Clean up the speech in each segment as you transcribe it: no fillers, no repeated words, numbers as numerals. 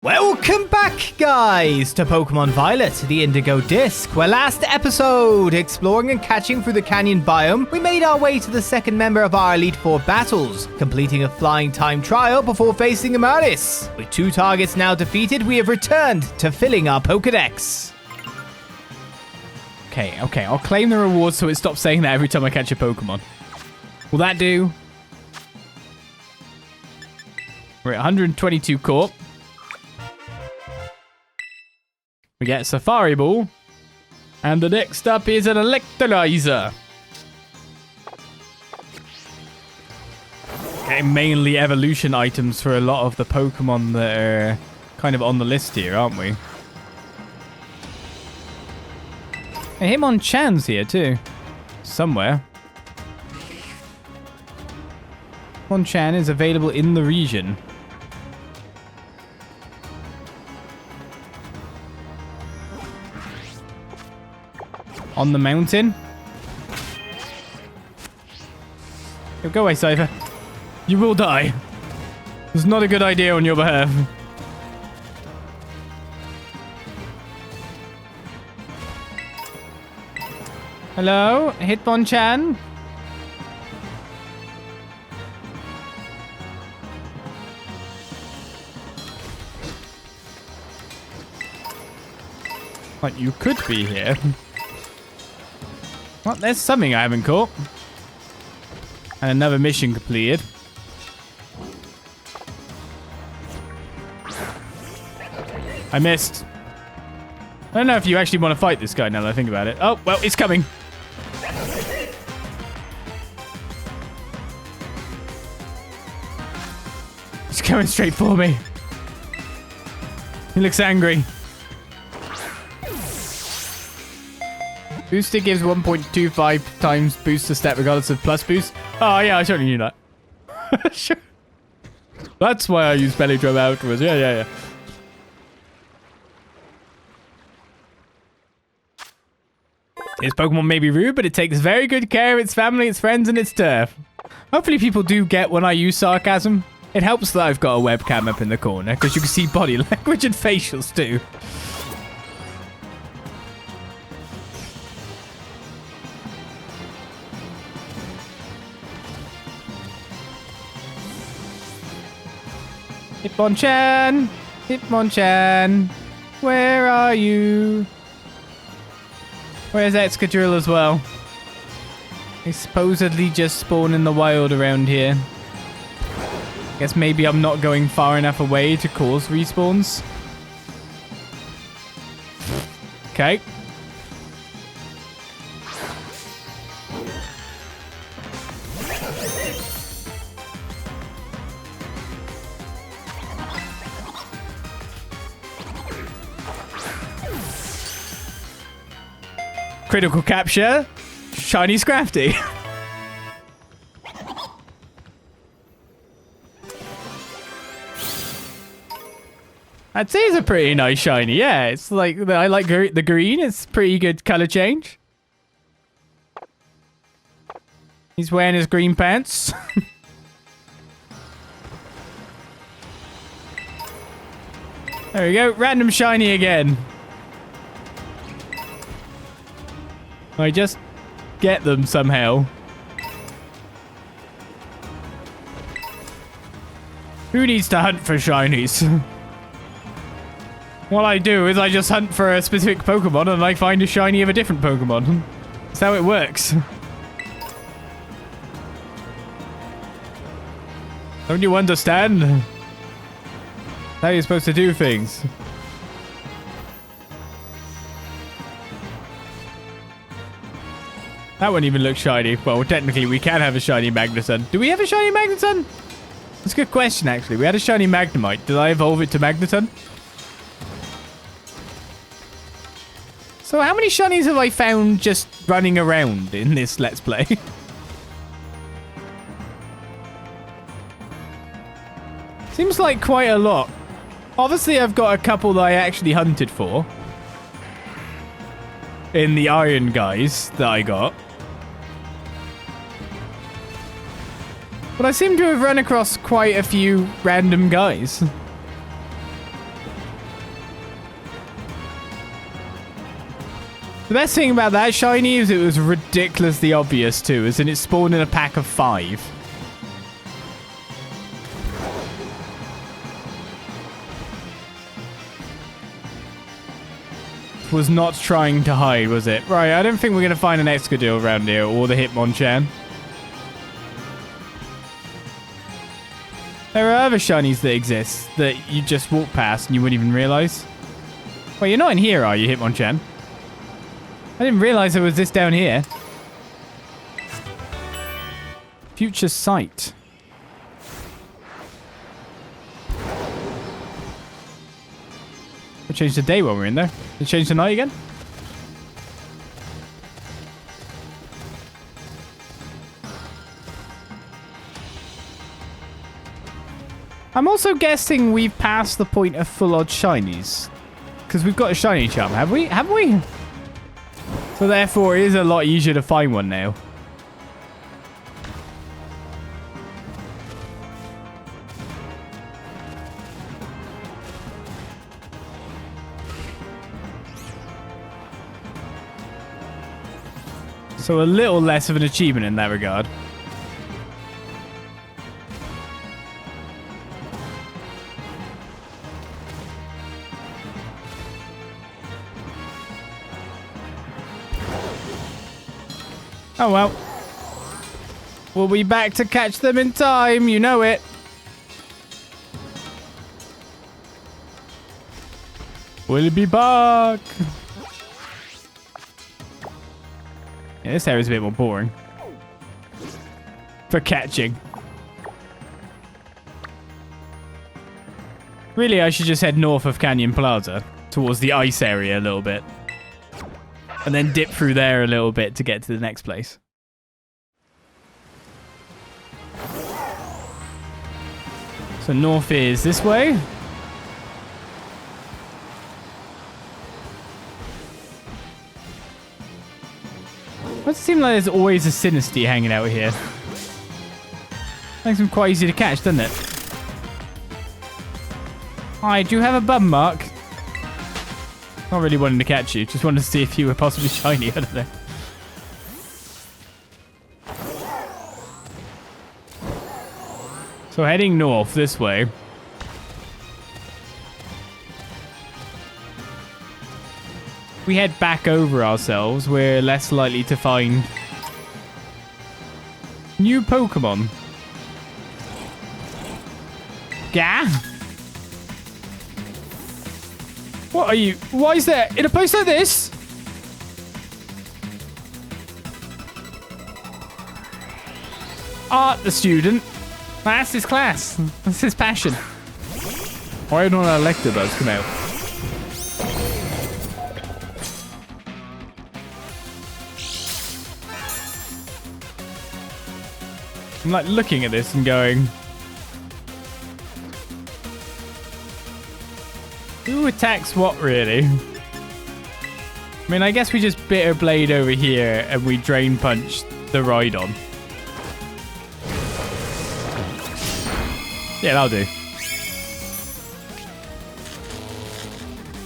Welcome back, guys, to Pokémon Violet, the Indigo Disk, where last episode, exploring and catching through the Canyon Biome, we made our way to the second member of our Elite Four battles, completing a flying time trial before facing Amarys. With 2 targets now defeated, we have returned to filling our Pokedex. Okay, I'll claim the reward so it stops saying that every time I catch a Pokemon. Will that do? We're at 122 Corp. We get Safari Ball. And the next up is an Electrolyzer. Getting mainly evolution items for a lot of the Pokemon that are kind of on the list here, aren't we? And Hitmonchan's here too. Somewhere. Hitmonchan is available in the region. On the mountain. Go away, Cypher. You will die. It's not a good idea on your behalf. Hello, Hitmonchan. Like, you could be here. Well, there's something I haven't caught. And another mission completed. I missed. I don't know if you actually want to fight this guy now that I think about it. Oh, well, it's coming. He's coming straight for me. He looks angry. Booster gives 1.25 times boost to stat regardless of plus boost. Oh, yeah, I totally knew that. Sure. That's why I use belly drum afterwards. Yeah. This Pokemon may be rude, but it takes very good care of its family, its friends, and its turf. Hopefully people do get when I use sarcasm. It helps that I've got a webcam up in the corner, because you can see body language and facials too. Hitmonchan, where are you? Where's Excadrill as well? They supposedly just spawn in the wild around here. Guess maybe I'm not going far enough away to cause respawns. Okay. Critical capture. Shiny Scrafty. I'd say it's a pretty nice shiny. Yeah, it's like, I like the green. It's pretty good color change. He's wearing his green pants. There we go. Random shiny again. I just get them somehow. Who needs to hunt for shinies? What I do is I just hunt for a specific Pokemon and I find a shiny of a different Pokemon. That's how it works. Don't you understand? That's how you're supposed to do things. That one even looks shiny. Well, technically, we can have a shiny Magneton. Do we have a shiny Magneton? That's a good question, actually. We had a shiny Magnemite. Did I evolve it to Magneton? So how many shinies have I found just running around in this Let's Play? Seems like quite a lot. Obviously, I've got a couple that I actually hunted for. In the iron guys that I got. But I seem to have run across quite a few random guys. The best thing about that shiny is it was ridiculously obvious too, as in it spawned in a pack of 5. Was not trying to hide, was it? Right, I don't think we're going to find an Excadrill around here, or the Hitmonchan. There are other shinies that exist that you just walk past and you wouldn't even realize. Wait, you're not in here, are you, Hitmonchan? I didn't realize there was this down here. Future Sight. We'll change the day while we're in there. We'll change the night again. I'm also guessing we've passed the point of full odd shinies. Because we've got a shiny charm, have we? Have we? So therefore it is a lot easier to find one now. So a little less of an achievement in that regard. Oh well. We'll be back to catch them in time, you know it. We'll be back. Yeah, this area's a bit more boring. For catching. Really, I should just head north of Canyon Plaza. Towards the ice area a little bit. And then dip through there a little bit to get to the next place. So north is this way. Does it seem like there's always a Sinistea hanging out here? Makes them quite easy to catch, doesn't it? Hi, do you have a bum mark? Not really wanting to catch you. Just wanted to see if you were possibly shiny. I don't know. So heading north this way. We head back over ourselves, we're less likely to find new Pokemon. Gah? What are you? Why is there in a place like this? Art the student. That's his class. That's his passion. Why don't Electabuzz come out? I'm like looking at this and going, who attacks what really? I mean, I guess we just Bitter Blade over here and we Drain Punch the Rhydon. Yeah, that'll do.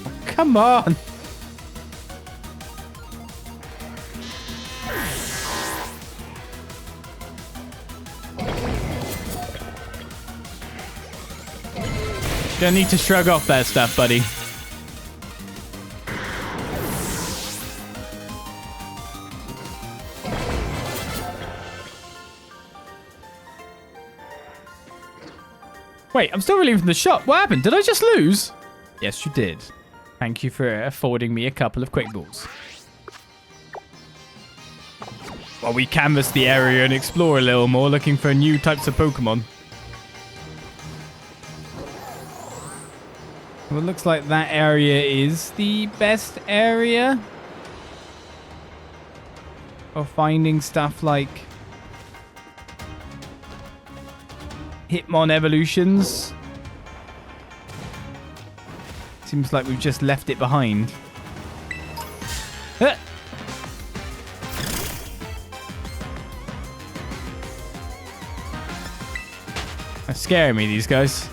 Oh, come on. Gonna need to shrug off that stuff, buddy. Wait, I'm still relieved from the shop. What happened? Did I just lose? Yes, you did. Thank you for affording me a couple of quick balls. While we canvass the area and explore a little more, looking for new types of Pokemon. Well, it looks like that area is the best area for finding stuff like Hitmon evolutions. Seems like we've just left it behind. They're scaring me, these guys.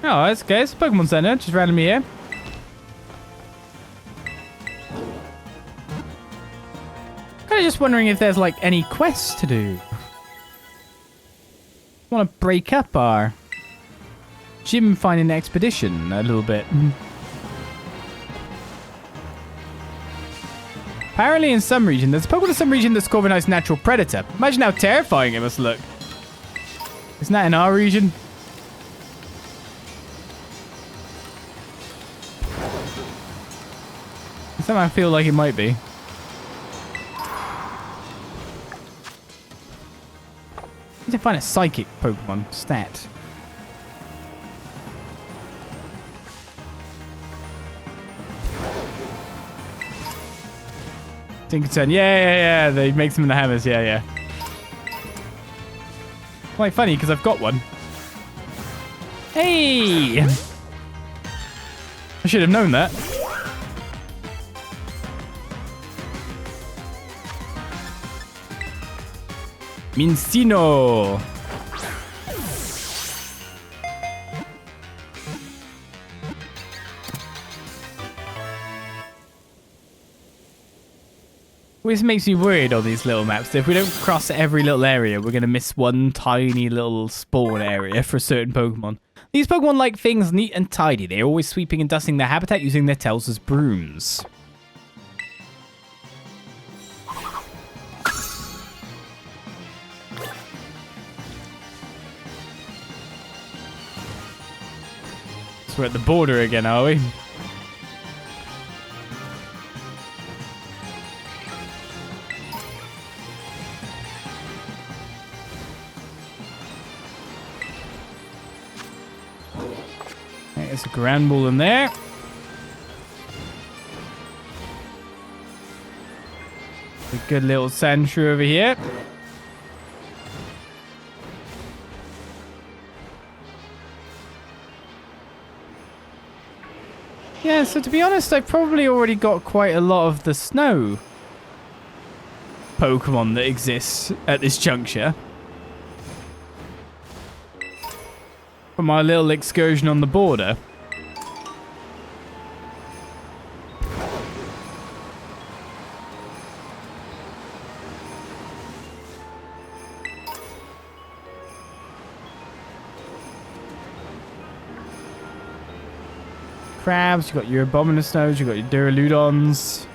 Oh, that's okay. It's a Pokemon Center, just randomly here. Kind of just wondering if there's like any quests to do. Want to break up our gym finding expedition a little bit. Apparently in some region, there's a Pokemon in some region that's called a nice natural predator. Imagine how terrifying it must look. Isn't that in our region? Somehow I feel like it might be. Need to find a psychic Pokemon stat. Tinkerton, yeah. They make them in the hammers, yeah. Quite funny because I've got one. Hey! I should have known that. Mincino. This makes me worried on these little maps. If we don't cross every little area, we're going to miss one tiny little spawn area for a certain Pokemon. These Pokemon like things neat and tidy. They're always sweeping and dusting their habitat using their tails as brooms. So we're at the border again, are we? There's a Grand Ball in there. A good little Sandshrew over here. Yeah, so to be honest, I've probably already got quite a lot of the snow Pokemon that exists at this juncture. From our little excursion on the border. Crabs, you got your Abominosnows, you got your Duraludons.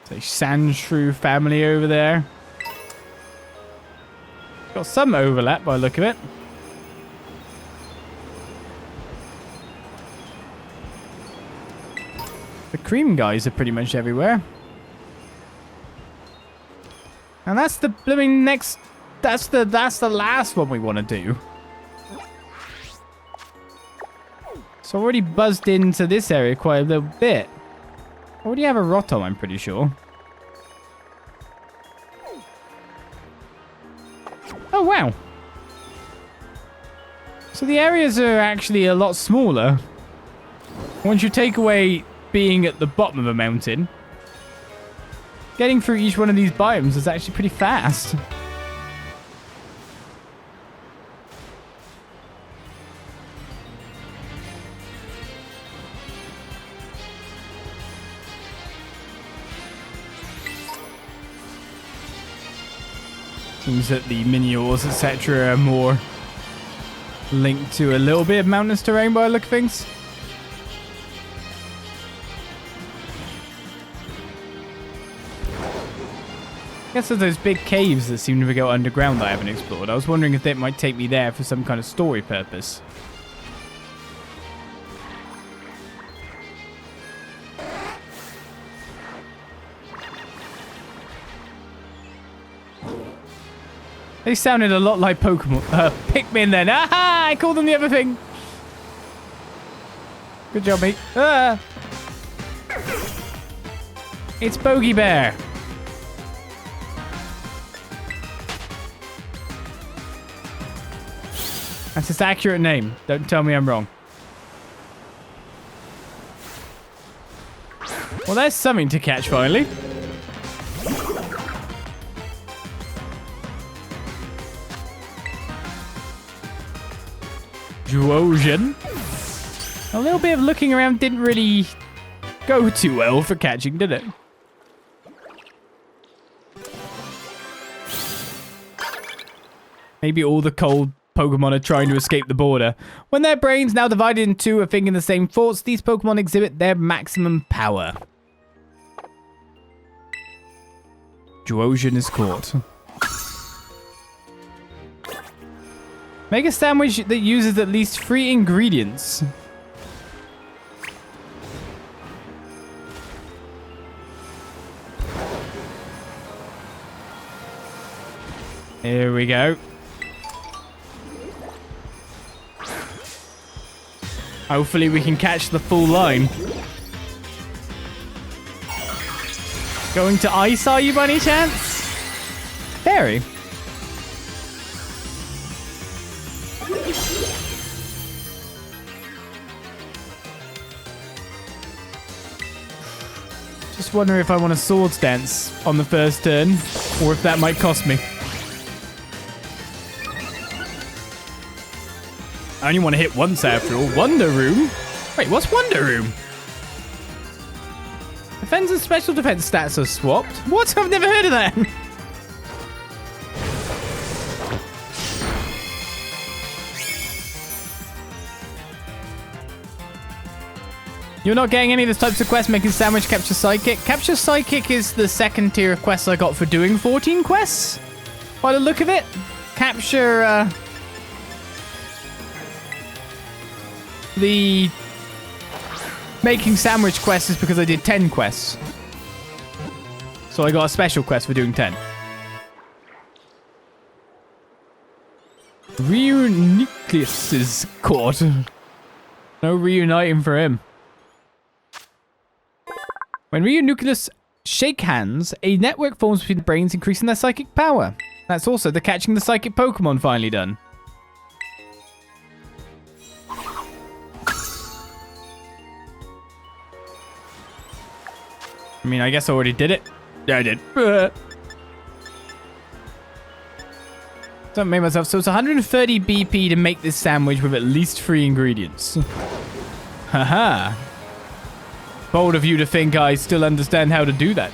There's a Sandshrew family over there. Got some overlap by the look of it. The cream guys are pretty much everywhere. And that's the blooming next... That's the last one we want to do. So I already buzzed into this area quite a little bit. I already have a Rotom, I'm pretty sure. Oh, wow. So the areas are actually a lot smaller. Once you take away being at the bottom of a mountain, getting through each one of these biomes is actually pretty fast. Seems that the Miniors, etc. are more linked to a little bit of mountainous terrain by the look of things. I guess there's those big caves that seem to go underground that I haven't explored. I was wondering if they might take me there for some kind of story purpose. They sounded a lot like Pokemon. Pikmin then. Aha! I called them the other thing. Good job, mate. Ah! It's Bogey Bear. That's its accurate name. Don't tell me I'm wrong. Well, there's something to catch finally. Duosion. A little bit of looking around didn't really go too well for catching, did it? Maybe all the cold Pokemon are trying to escape the border. When their brains, now divided in two, are thinking the same thoughts, these Pokemon exhibit their maximum power. Duosion is caught. Make a sandwich that uses at least 3 ingredients. Here we go. Hopefully we can catch the full line. Going to ice, are you by any chance? Fairy. Just wonder if I want a Swords Dance on the first turn, or if that might cost me. I only want to hit once after all. Wonder Room? Wait, what's Wonder Room? Defense and special defense stats are swapped? What? I've never heard of that. You're not getting any of the types of quests making sandwich capture psychic. Capture psychic is the second tier of quests I got for doing 14 quests. By the look of it, capture the making sandwich quest is because I did 10 quests. So I got a special quest for doing 10. Reunucleus is caught. No reuniting for him. When Reunucleus shake hands, a network forms between the brains, increasing their psychic power. That's also the catching the psychic Pokemon finally done. I mean, I guess I already did it. Yeah, I did. Don't make myself. So it's 130 BP to make this sandwich with at least 3 ingredients. Haha. Bold of you to think I still understand how to do that.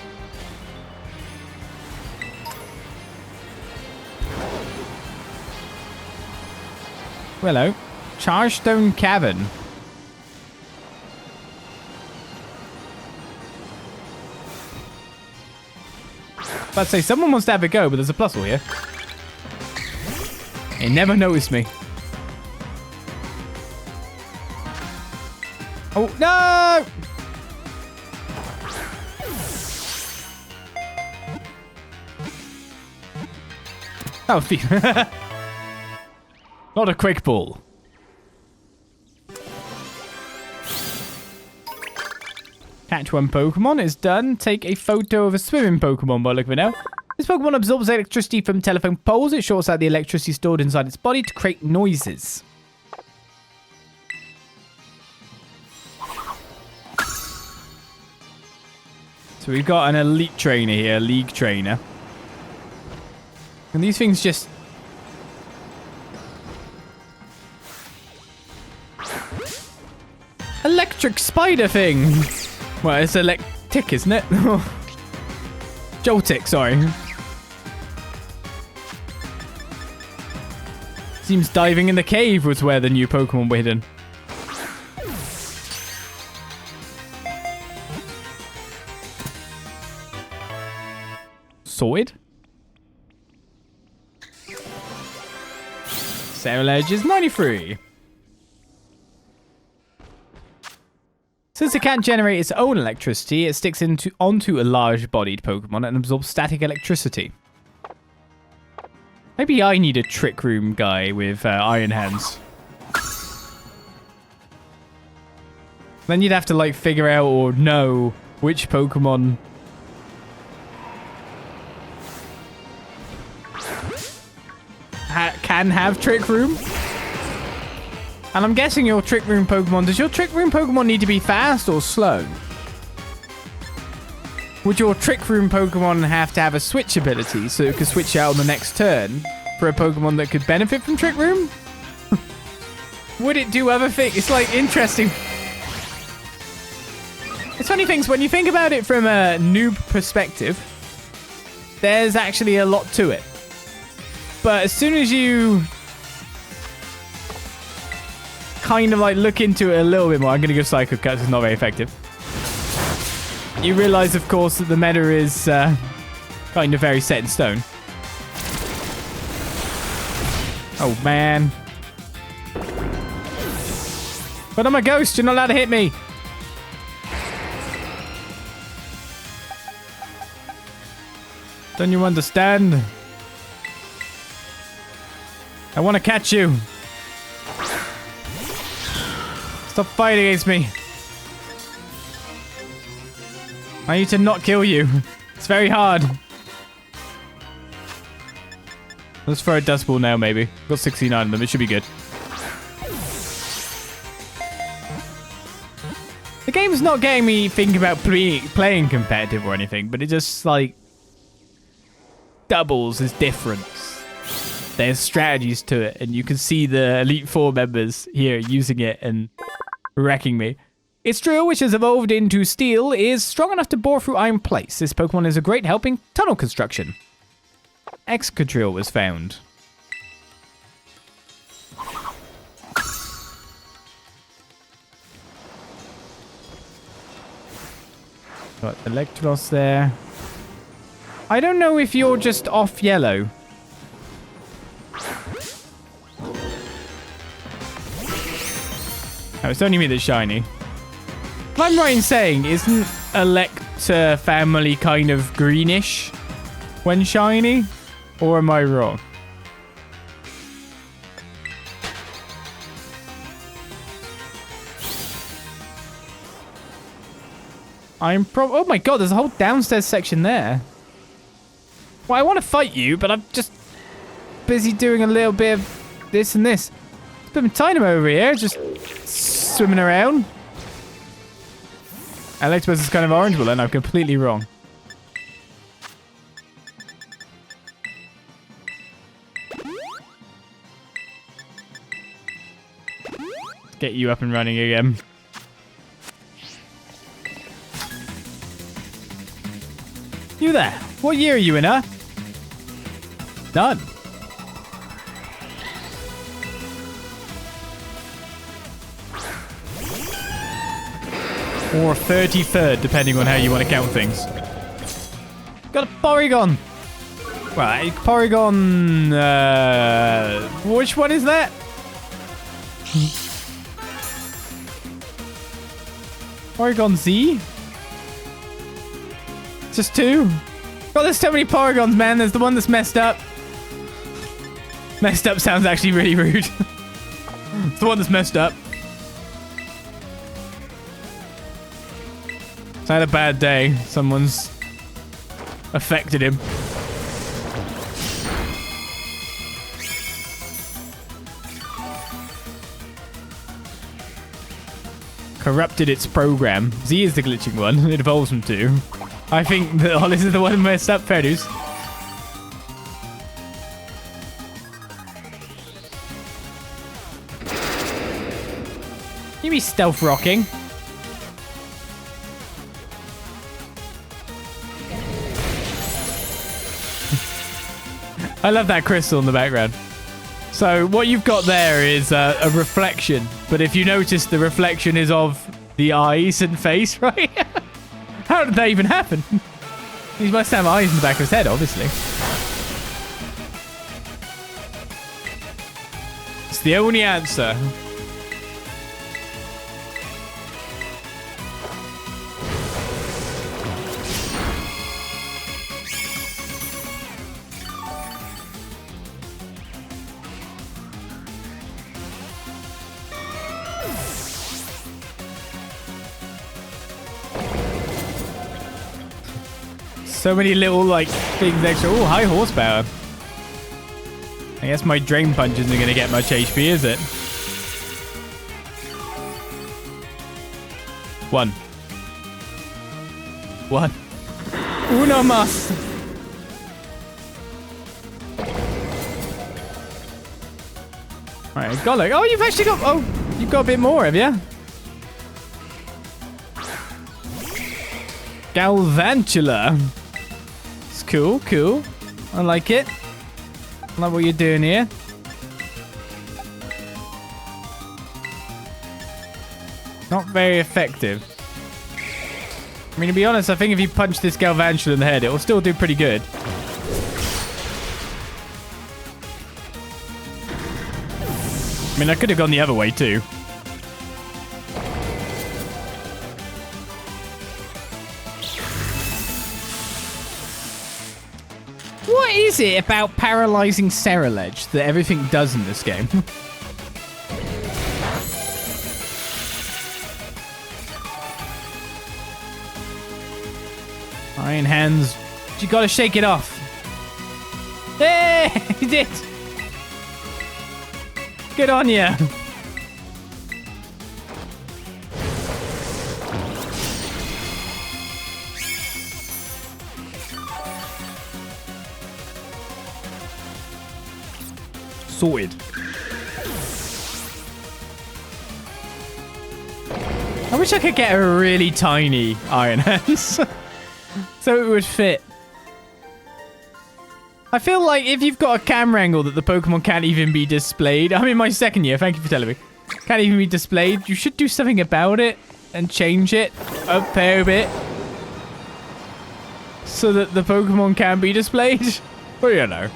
Hello. Chargestone Cavern. I'd say someone wants to have a go, but there's a plusle here. He never noticed me. Oh, no! Oh, not a quick ball. Catch one Pokemon is done. Take a photo of a swimming Pokemon by look of it now. This Pokemon absorbs electricity from telephone poles. It shorts out the electricity stored inside its body to create noises. So we've got an elite trainer here, league trainer. And these things just... Electric spider thing! Well, it's electric, isn't it? Joltic, sorry. Seems diving in the cave was where the new Pokemon were hidden. Sorted. Cerulege is 93. Since it can't generate its own electricity, it sticks onto a large-bodied Pokemon and absorbs static electricity. Maybe I need a Trick Room guy with Iron Hands. Then you'd have to, like, figure out or know which Pokemon... can have Trick Room. And I'm guessing your Trick Room Pokemon... Does your Trick Room Pokemon need to be fast or slow? Would your Trick Room Pokemon have to have a switch ability so it could switch out on the next turn for a Pokemon that could benefit from Trick Room? would it do other things? It's like interesting. It's funny things when you think about it from a noob perspective. There's actually a lot to it. But as soon as you kind of like look into it a little bit more, I'm going to give Psycho Cut, it's not very effective. You realize, of course, that the meta is kind of very set in stone. Oh, man. But I'm a ghost. You're not allowed to hit me. Don't you understand? I want to catch you. Stop fighting against me. I need to not kill you. It's very hard. Let's throw a dust ball now, maybe. Got 69 of them. It should be good. The game's not getting me thinking about playing competitive or anything, but it just, like, doubles is different. There's strategies to it, and you can see the Elite Four members here using it and wrecking me. Its drill, which has evolved into steel, is strong enough to bore through iron plates. This Pokemon is a great help in tunnel construction. Excadrill was found. Got Electros there. I don't know if you're just off yellow. Oh, it's only me that's shiny. If I'm right in saying, isn't Electa family kind of greenish when shiny? Or am I wrong? Oh my god, there's a whole downstairs section there. Well, I want to fight you, but I'm just busy doing a little bit of this and this. It's been Tynamo over here, just swimming around. Electabuzz is kind of orange, well then I'm completely wrong. Let's get you up and running again. You there? What year are you in, huh? None. Or 33rd, depending on how you want to count things. Got a Porygon. Right, Porygon... which one is that? Porygon Z? Just two? God, there's so many Porygons, man. There's the one that's messed up. Messed up sounds actually really rude. It's the one that's messed up. It's had a bad day. Someone's affected him. Corrupted its program. Z is the glitching one. It evolves from two. I think that Hollis is the one who messed up Fedus. You be stealth rocking. I love that crystal in the background. So what you've got there is a reflection. But if you notice, the reflection is of the eyes and face, right? How did that even happen? He must have eyes in the back of his head, obviously. It's the only answer. So many little, like, things extra. Oh, high horsepower. I guess my Drain Punch isn't going to get much HP, is it? One. Uno mas. Alright, got like, oh, you've actually got, oh, you've got a bit more, have you? Galvantula. It's cool, cool. I like it. I like what you're doing here. Not very effective. I mean, to be honest, I think if you punch this Galvantula in the head, it will still do pretty good. I mean, I could have gone the other way, too. What is it about paralyzing Cerulege that everything does in this game? Iron Hands, you gotta shake it off. Hey, you did. Good on ya. Sorted. I wish I could get a really tiny Iron Hands. So it would fit. I feel like if you've got a camera angle that the Pokemon can't even be displayed. I'm in my second year, thank you for telling me. Can't even be displayed. You should do something about it and change it up there a bit. So that the Pokemon can be displayed. Well, you know.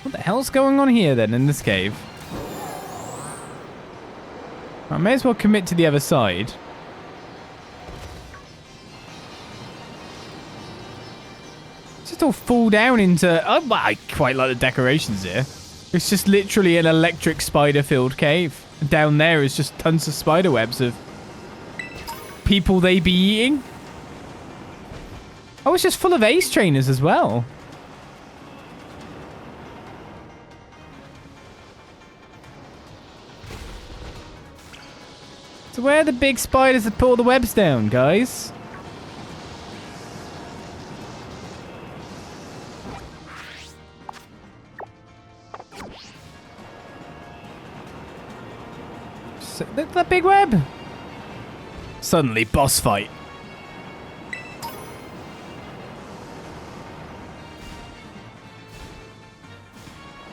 What the hell's going on here then in this cave? I may as well commit to the other side. Just all fall down into... Oh, well, I quite like the decorations here. It's just literally an electric spider-filled cave. Down there is just tons of spider webs of people they be eating. Oh, it's just full of ace trainers as well. So where are the big spiders that pull the webs down, guys? That big web. Suddenly, boss fight.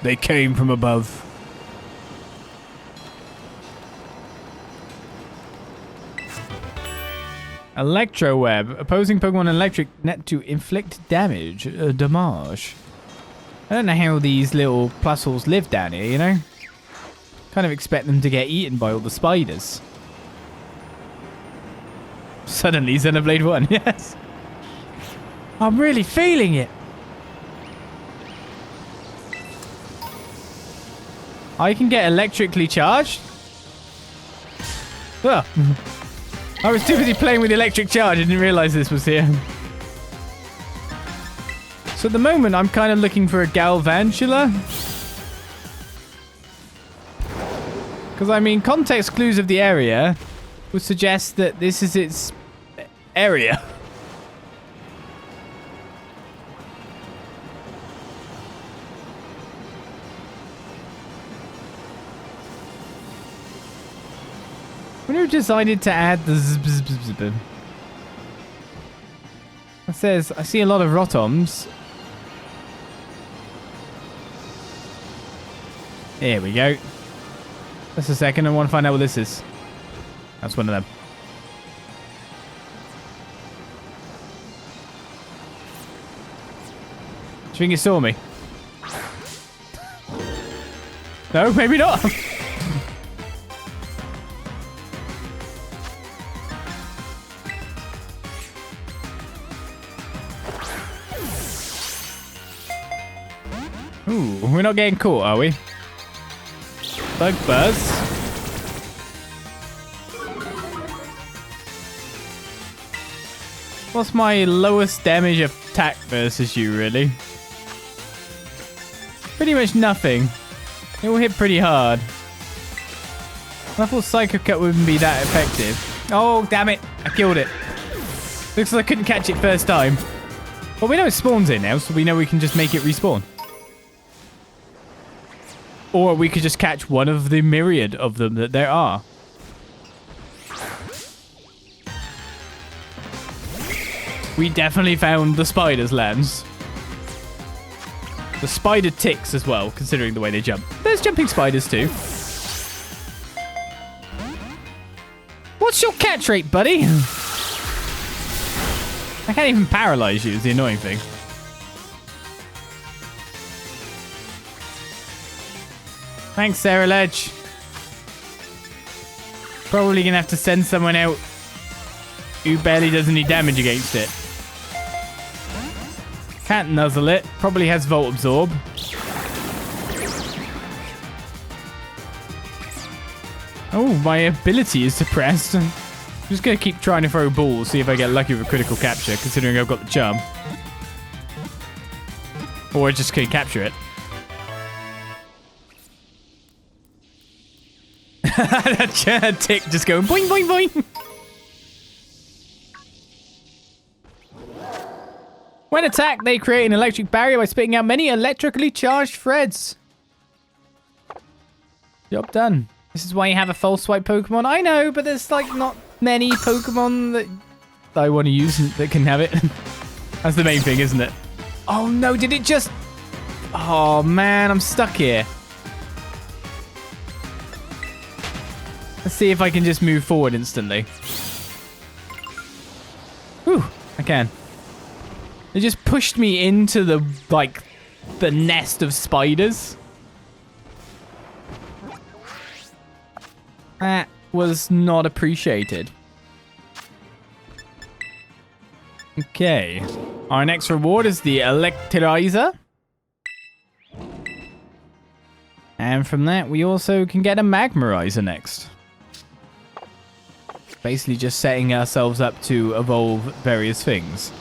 They came from above. Electro web. Opposing Pokemon electric net to inflict damage. Damage. I don't know how these little plusholes live down here, you know? Kind of expect them to get eaten by all the spiders. Suddenly, Xenoblade 1, yes. I'm really feeling it. I can get electrically charged? Oh. I was too busy playing with electric charge. I didn't realize this was here. So at the moment, I'm kind of looking for a Galvantula. Because, I mean, context clues of the area would suggest that this is its area. When you decided to add the it says, I see a lot of Rotoms. Here we go. Just a second, I want to find out what this is. That's one of them. Do you think it saw me? No, maybe not. Ooh, we're not getting caught, are we? Bug buzz. What's my lowest damage attack versus you, really? Pretty much nothing. It will hit pretty hard. I thought Psycho Cut wouldn't be that effective. Oh, damn it. I killed it. Looks like I couldn't catch it first time. But we know it spawns in now, so we know we can just make it respawn. Or we could just catch one of the myriad of them that there are. We definitely found the spider's lands. The spider ticks as well, considering the way they jump. There's jumping spiders too. What's your catch rate, buddy? I can't even paralyze you, is the annoying thing. Thanks, Sarah Ledge. Probably gonna have to send someone out who barely does any damage against it. Can't nuzzle it. Probably has Volt Absorb. Oh, my ability is suppressed. I'm just going to keep trying to throw balls, see if I get lucky with a critical capture, considering I've got the charm. Or I just can't capture it. That tick just going boing, boing, boing. When attacked, they create an electric barrier by spitting out many electrically charged threads. Job done. This is why you have a false swipe Pokemon. I know, but there's like not many Pokemon that I want to use that can have it. That's the main thing, isn't it? Oh no, did it just... Oh man, I'm stuck here. Let's see if I can just move forward instantly. Whew, I can. It just pushed me into the, like, the nest of spiders. That was not appreciated. Okay. Our next reward is the Electrizer. And from that, we also can get a Magmarizer next. Basically just setting ourselves up to evolve various things.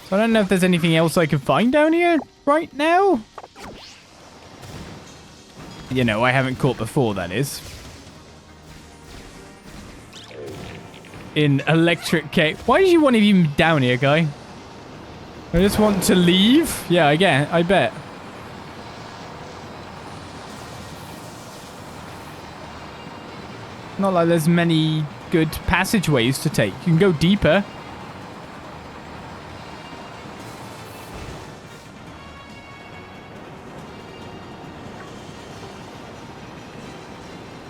So I don't know if there's anything else I can find down here right now. You know, I haven't caught before, that is. In Electric Cave. Why did you want to even be down here, guy? I just want to leave? Yeah, I bet. Not like there's many good passageways to take. You can go deeper.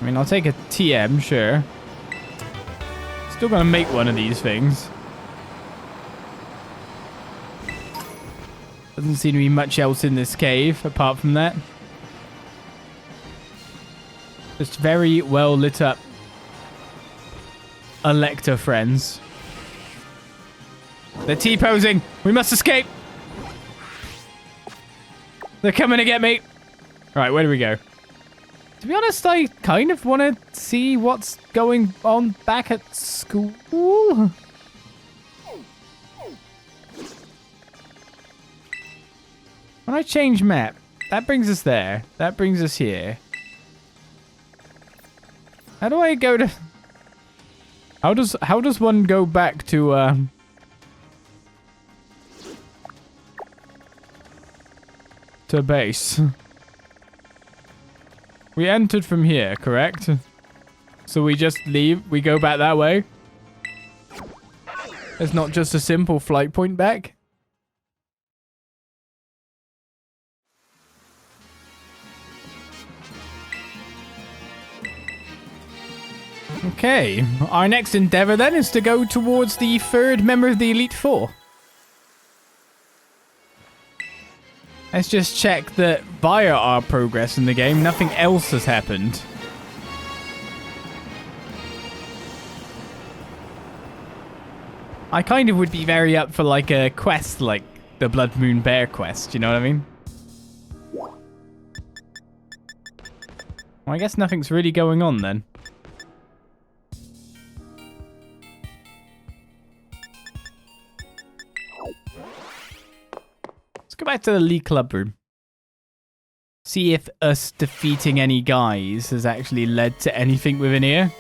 I mean, I'll take a TM, sure. Still gonna make one of these things. Doesn't seem to be much else in this cave, apart from that. Just very well lit up Elector friends. They're T-posing! We must escape! They're coming to get me! Alright, where do we go? To be honest, I kind of want to see what's going on back at school. When I change map, that brings us there. That brings us here. How do I go to... How does one go back to base? We entered from here, correct? So we just leave, we go back that way? It's not just a simple flight point back? Okay, our next endeavor then is to go towards the third member of the Elite Four. Let's just check that via our progress in the game, nothing else has happened. I kind of would be very up for like a quest like the Blood Moon Bear quest, you know what I mean? Well, I guess nothing's really going on then. Go back to the League Club room. See if us defeating any guys has actually led to anything within here.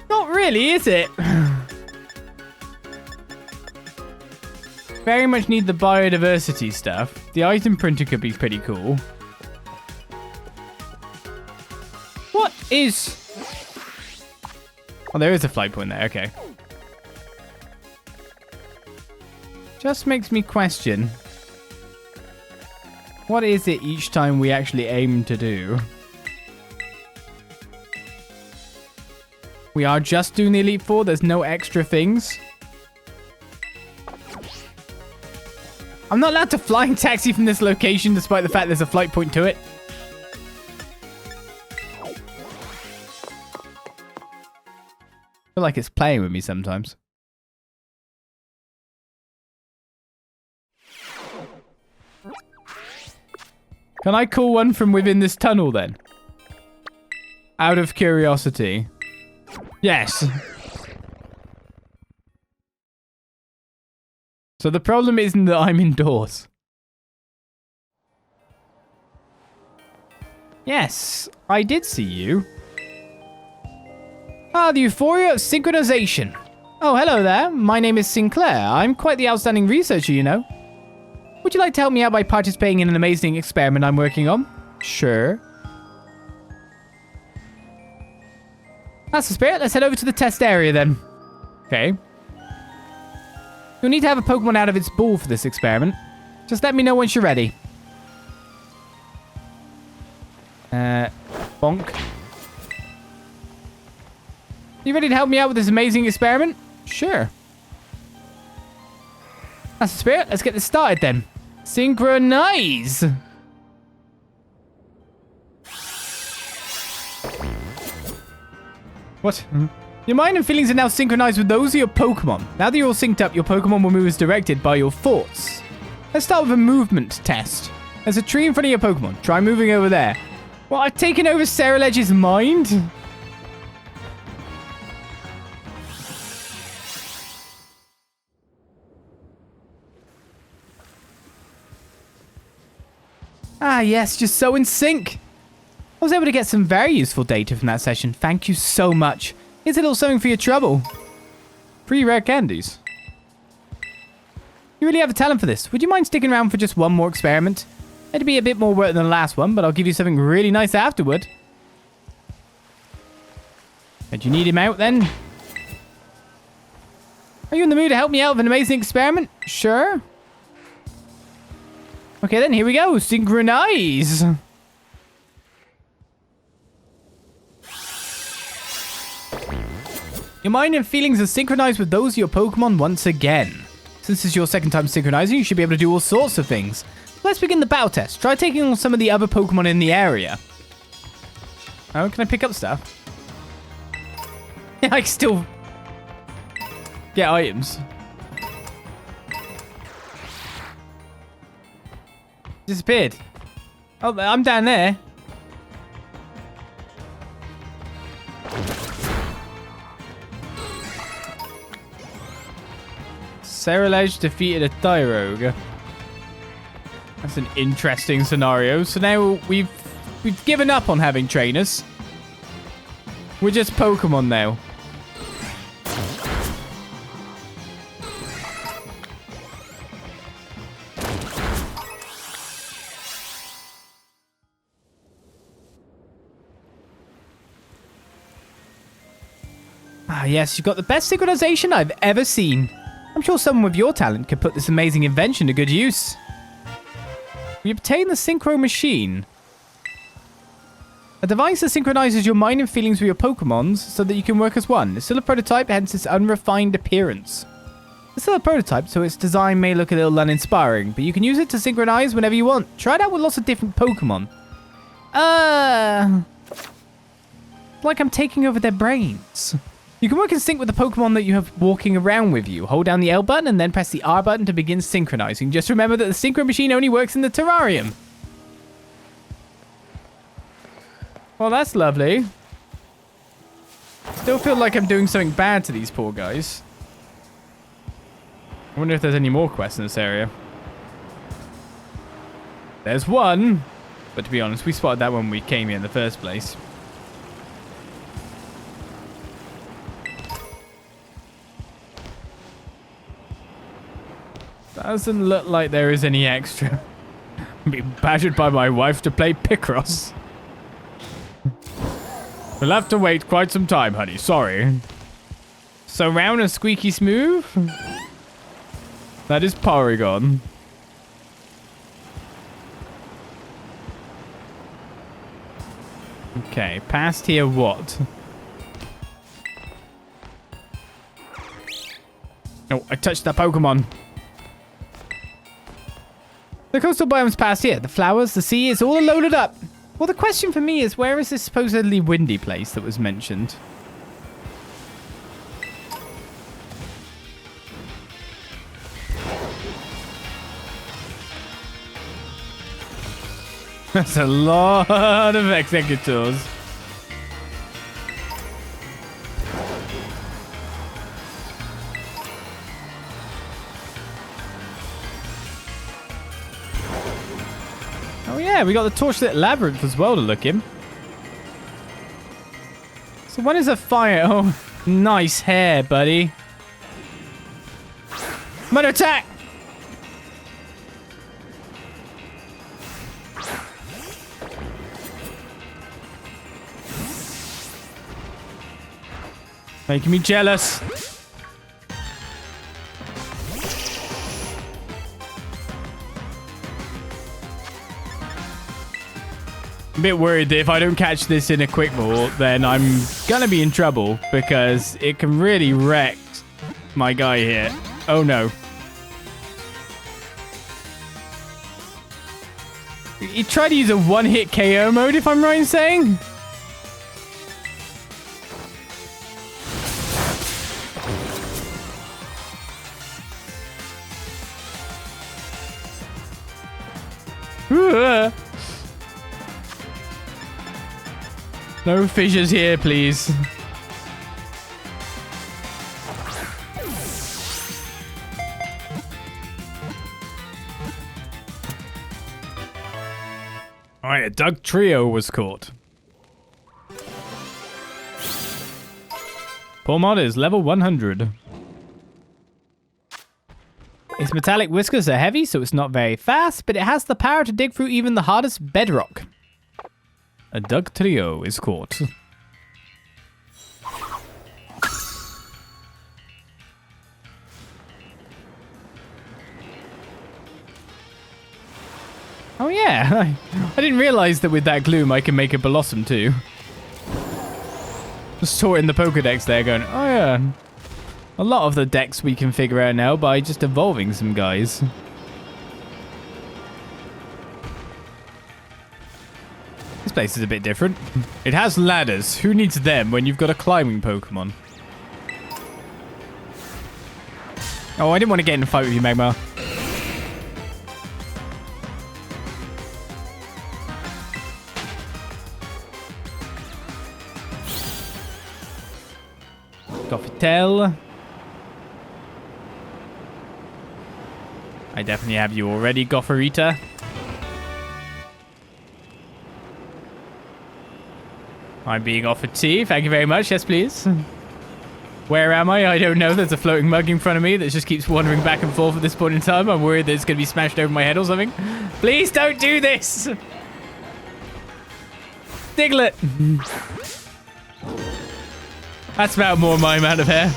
Not really, is it? Very much need the biodiversity stuff. The item printer could be pretty cool. What is... Oh, there is a flight point there. Okay. Just makes me question. What is it each time we actually aim to do? We are just doing the Elite Four. There's no extra things. I'm not allowed to flying taxi from this location despite the fact there's a flight point to it. I feel like it's playing with me sometimes. Can I call one from within this tunnel then? Out of curiosity. Yes. So the problem isn't that I'm indoors. Yes, I did see you. Ah, the euphoria of synchronization. Oh, hello there. My name is Sinclair. I'm quite the outstanding researcher, you know. Would you like to help me out by participating in an amazing experiment I'm working on? Sure. That's the spirit. Let's head over to the test area then. Okay. You'll need to have a Pokemon out of its ball for this experiment. Just let me know once you're ready. Bonk. You ready to help me out with this amazing experiment? Sure. That's the spirit. Let's get this started then. Synchronize! What? Your mind and feelings are now synchronized with those of your Pokemon. Now that you're all synced up, your Pokemon will move as directed by your thoughts. Let's start with a movement test. There's a tree in front of your Pokemon. Try moving over there. Well, I've taken over Cerulege's mind? Ah, yes, just so in sync. I was able to get some very useful data from that session. Thank you so much. Here's a little something for your trouble. 3 rare candies. You really have a talent for this. Would you mind sticking around for just one more experiment? It'd be a bit more work than the last one, but I'll give you something really nice afterward. And you need him out then? Are you in the mood to help me out with an amazing experiment? Sure. Okay then, here we go. Synchronize. Your mind and feelings are synchronized with those of your Pokemon once again. Since this is your second time synchronizing, you should be able to do all sorts of things. Let's begin the battle test. Try taking on some of the other Pokemon in the area. Oh, can I pick up stuff? Yeah, I can still get items. Disappeared. Oh, I'm down there. Cerulege defeated a Thyrogue. That's an interesting scenario. So now we've given up on having trainers. We're just Pokemon now. Ah, yes, you've got the best synchronization I've ever seen. I'm sure someone with your talent could put this amazing invention to good use. We obtain the Synchro Machine. A device that synchronizes your mind and feelings with your Pokemons so that you can work as one. It's still a prototype, hence its unrefined appearance. It's still a prototype, so its design may look a little uninspiring, but you can use it to synchronize whenever you want. Try it out with lots of different Pokemon. Like I'm taking over their brains. You can work in sync with the Pokemon that you have walking around with you. Hold down the L button and then press the R button to begin synchronizing. Just remember that the Synchro Machine only works in the Terrarium. Well, that's lovely. Still feel like I'm doing something bad to these poor guys. I wonder if there's any more quests in this area. There's one. But to be honest, we spotted that when we came here in the first place. Doesn't look like there is any extra. I'm being badgered by my wife to play Picross. We'll have to wait quite some time, honey. Sorry. So round and squeaky smooth? That is Porygon. Okay, past here what? Oh, I touched that Pokemon. The coastal biome's past here. The flowers, the sea, it's all loaded up. Well, the question for me is, where is this supposedly windy place that was mentioned? That's a lot of executors. Oh yeah, we got the torchlit labyrinth as well to look in. So when is a fire? Oh, nice hair, buddy. I'm under attack! Making me jealous. I'm a bit worried that if I don't catch this in a quick ball, then I'm gonna be in trouble because it can really wreck my guy here. Oh no. He tried to use a one-hit KO mode, if I'm right in saying. No fissures here, please. Alright, a Doug trio was caught. Pokémon is level 100. Its metallic whiskers are heavy, so it's not very fast, but it has the power to dig through even the hardest bedrock. A Doug trio is caught. Oh yeah, I didn't realize that with that gloom I can make a blossom too. Just saw it in the Pokedex there going, oh yeah. A lot of the decks we can figure out now by just evolving some guys. This place is a bit different. It has ladders. Who needs them when you've got a climbing Pokemon? Oh, I didn't want to get in a fight with you, Magmar. Gothitelle. I definitely have you already, Gothorita. I'm being offered tea. Thank you very much. Yes, please. Where am I? I don't know. There's a floating mug in front of me that just keeps wandering back and forth at this point in time. I'm worried that it's going to be smashed over my head or something. Please don't do this. Diglett. That's about more my amount of hair.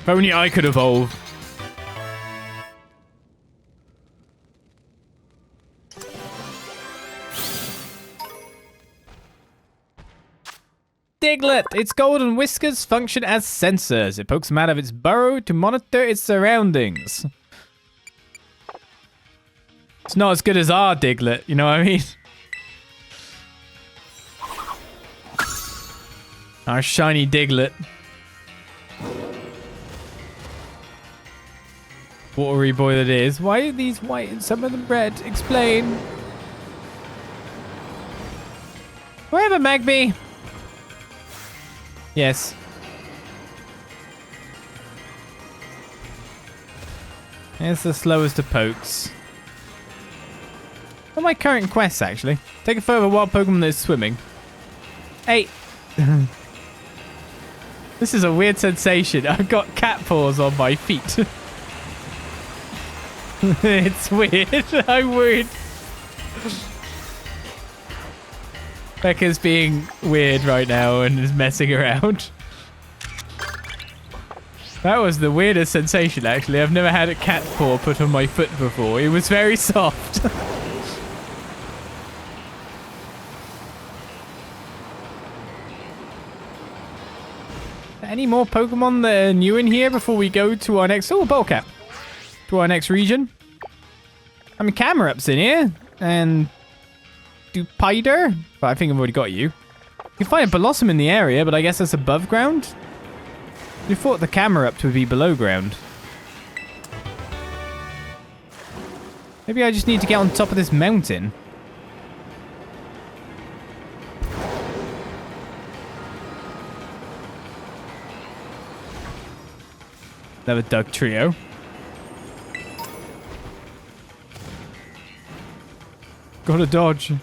If only I could evolve. Diglett! Its golden whiskers function as sensors. It pokes them out of its burrow to monitor its surroundings. It's not as good as our Diglett, you know what I mean? Our shiny Diglett. Watery boy that is. Why are these white and some of them red? Explain. Wherever, Magby. Yes. It's the slowest of pokes. What are my current quests, actually? Take a photo of a wild Pokemon that is swimming. Hey. This is a weird sensation. I've got cat paws on my feet. It's weird. I'm worried. Becca's being weird right now and is messing around. That was the weirdest sensation, actually. I've never had a cat paw put on my foot before. It was very soft. Any more Pokemon that are new in here before we go to our next... Oh, Ballcat. To our next region. I mean, Camerup's in here. And... Dupider? But I think I've already got you. You can find a Blossom in the area, but I guess that's above ground? You thought the Camerupt would be below ground. Maybe I just need to get on top of this mountain. Another Doug trio. Gotta dodge.